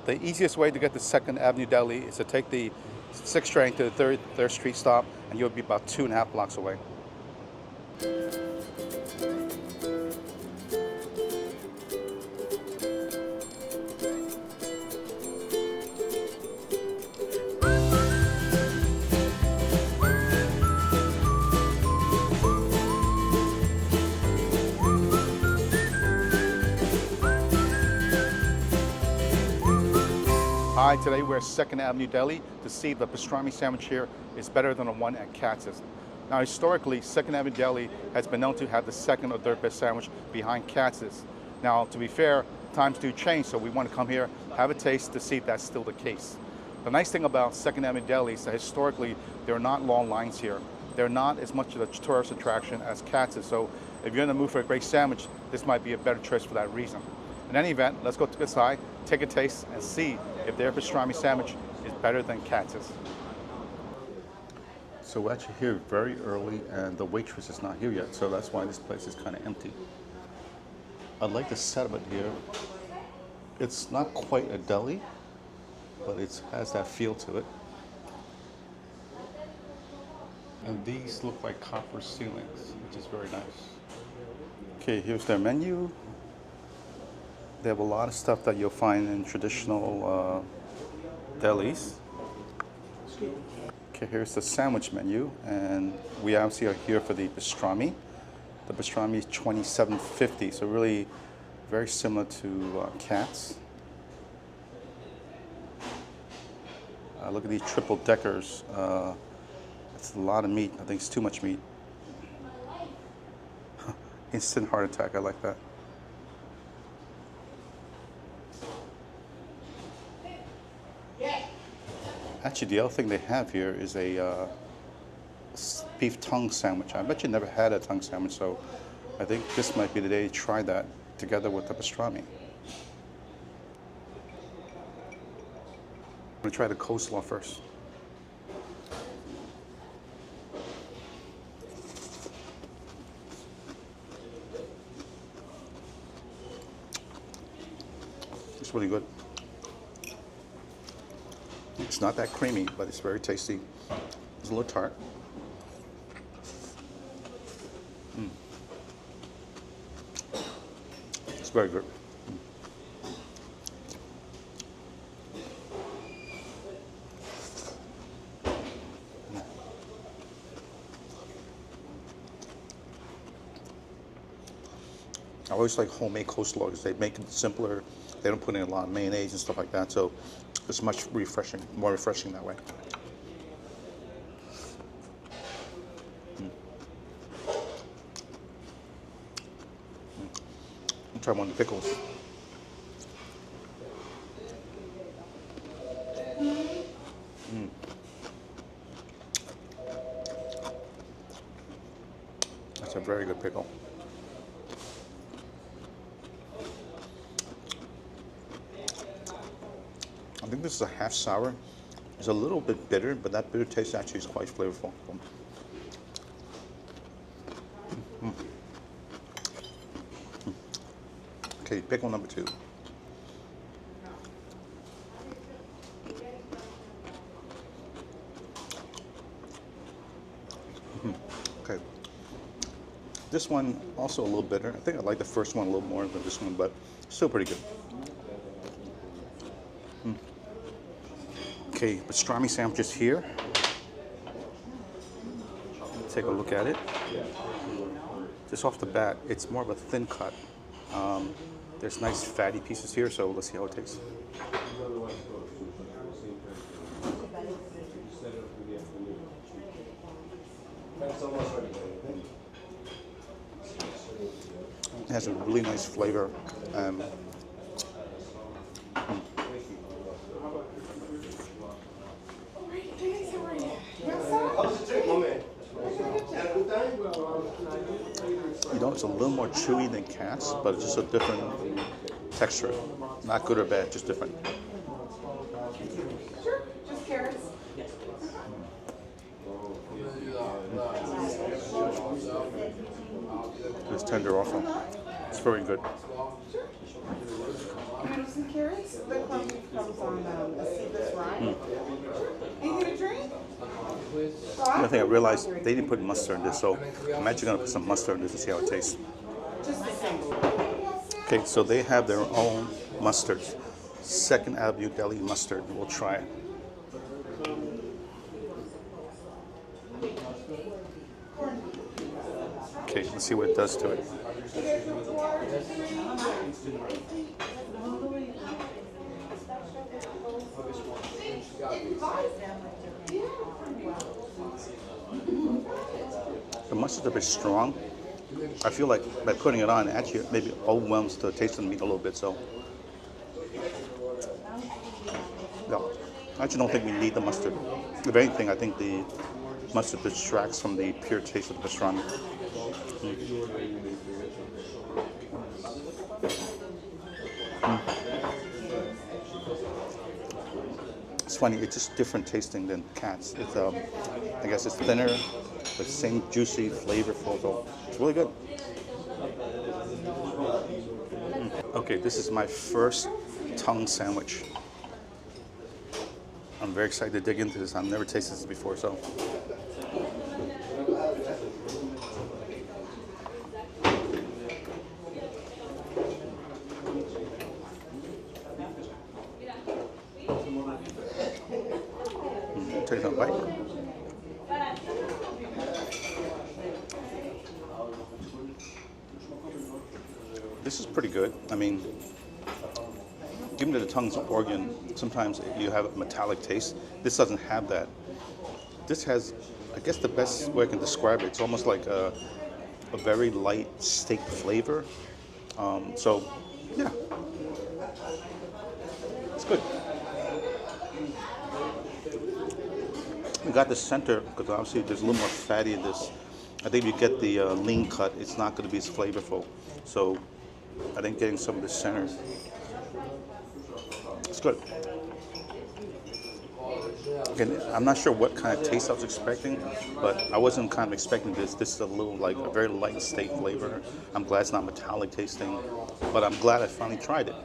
The easiest way to get to 2nd Avenue Deli is to take the 6th train to the 3rd Street stop, and you'll be about 2.5 blocks away. Hi, today we're at 2nd Avenue Deli to see if the pastrami sandwich here is better than the one at Katz's. Now historically, 2nd Avenue Deli has been known to have the 2nd or 3rd best sandwich behind Katz's. Now to be fair, times do change, so we want to come here, have a taste to see if that's still the case. The nice thing about 2nd Avenue Deli is that historically there are not long lines here. They're not as much of a tourist attraction as Katz's, so if you're in the mood for a great sandwich, this might be a better choice for that reason. In any event, let's go to the side, take a taste, and see if their pastrami sandwich is better than Katz's. So we're actually here very early, and the waitress is not here yet, so that's why this place is kind of empty. I like the setup here. It's not quite a deli, but it has that feel to it. And these look like copper ceilings, which is very nice. Okay, here's their menu. They have a lot of stuff that you'll find in traditional delis. Okay, here's the sandwich menu, and we obviously are here for the pastrami. The pastrami is $27.50, so really very similar to Katz. Look at these triple deckers. It's a lot of meat. I think it's too much meat. Instant heart attack. I like that. Actually, the other thing they have here is a beef tongue sandwich. I bet you never had a tongue sandwich, so I think this might be the day to try that together with the pastrami. I'm gonna try the coleslaw first. It's really good. It's not that creamy, but it's very tasty. It's a little tart. It's very good. I always like homemade coleslaw because they make it simpler. They don't put in a lot of mayonnaise and stuff like that, so it's much refreshing, more refreshing that way. I'll try one of the pickles. That's a very good pickle. I think this is a half sour. It's a little bit bitter, but that bitter taste actually is quite flavorful. Okay, pickle number 2. Okay. This one also a little bitter. I think I like the first one a little more than this one, but still pretty good. Okay, pastrami sandwiches here. Take a look at it. Just off the bat, it's more of a thin cut. There's nice fatty pieces here, so let's see how it tastes. It has a really nice flavor. You know, it's a little more chewy than Katz, but it's just a different texture. Not good or bad, just different. Sure, just carrots. It's tender also. It's very good. Some carrots. The club comes on a seedless rye. Anything to drink? Another thing I realized, they didn't put mustard in this, so I'm actually going to put some mustard in this to see how it tastes. Just the same. Okay, so they have their own mustards. Second Ave Deli mustard. We'll try it. Okay, let's see what it does to it. The mustard's a bit strong. I feel like by putting it on, actually it maybe overwhelms the taste of the meat a little bit. So, no, I actually don't think we need the mustard. If anything, I think the mustard distracts from the pure taste of the pastrami. It's funny, it's just different tasting than Katz. It's, I guess it's thinner, but same juicy, flavorful, so it's really good. Okay, this is my first tongue sandwich. I'm very excited to dig into this. I've never tasted this before, so. Take a bite. This is pretty good. I mean, given that the tongue's an organ, sometimes you have a metallic taste. This doesn't have that. This has, I guess the best way I can describe it, it's almost like a very light steak flavor. So, yeah, it's good. We got the center, because obviously there's a little more fatty in this. I think if you get the lean cut, it's not going to be as flavorful. So I think getting some of the center, it's good. Again, I'm not sure what kind of taste I was expecting, but I wasn't kind of expecting this. This is a little, like a very light steak flavor. I'm glad it's not metallic tasting, but I'm glad I finally tried it.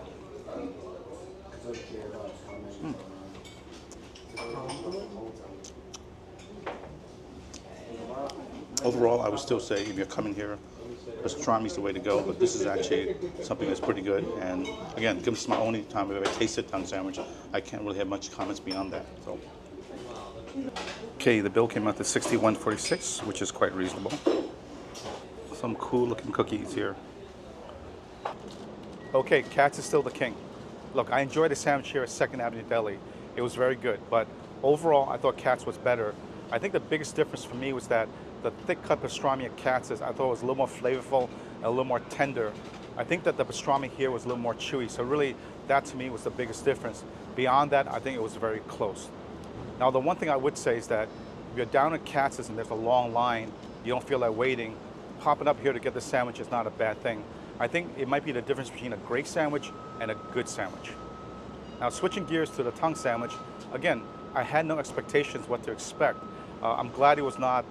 Overall, I would still say if you're coming here, pastrami is the way to go, but this is actually something that's pretty good. And again, given this is my only time I've ever tasted tongue sandwich, I can't really have much comments beyond that. So. Okay, the bill came out to $61.46, which is quite reasonable. Some cool looking cookies here. Okay, Katz is still the king. Look, I enjoyed the sandwich here at 2nd Avenue Deli. It was very good, but overall, I thought Katz was better. I think the biggest difference for me was that the thick cut pastrami at Katz's, I thought was a little more flavorful and a little more tender. I think that the pastrami here was a little more chewy. So really, that to me was the biggest difference. Beyond that, I think it was very close. Now, the one thing I would say is that if you're down at Katz's and there's a long line, you don't feel like waiting, popping up here to get the sandwich is not a bad thing. I think it might be the difference between a great sandwich and a good sandwich. Now, switching gears to the tongue sandwich, again, I had no expectations what to expect. I'm glad it was not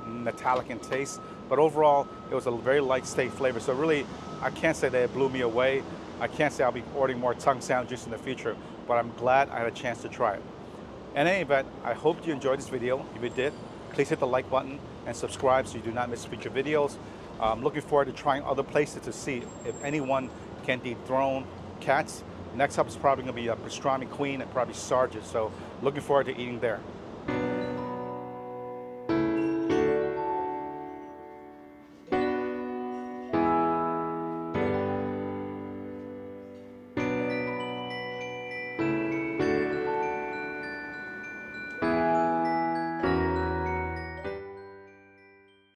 metallic in taste, but overall, it was a very light steak flavor. So really, I can't say that it blew me away. I can't say I'll be ordering more tongue sandwiches in the future, but I'm glad I had a chance to try it. In any event, I hope you enjoyed this video. If you did, please hit the like button and subscribe so you do not miss future videos. I'm looking forward to trying other places to see if anyone can dethrone Katz. Next up is probably going to be a pastrami queen and probably Sargent. So looking forward to eating there.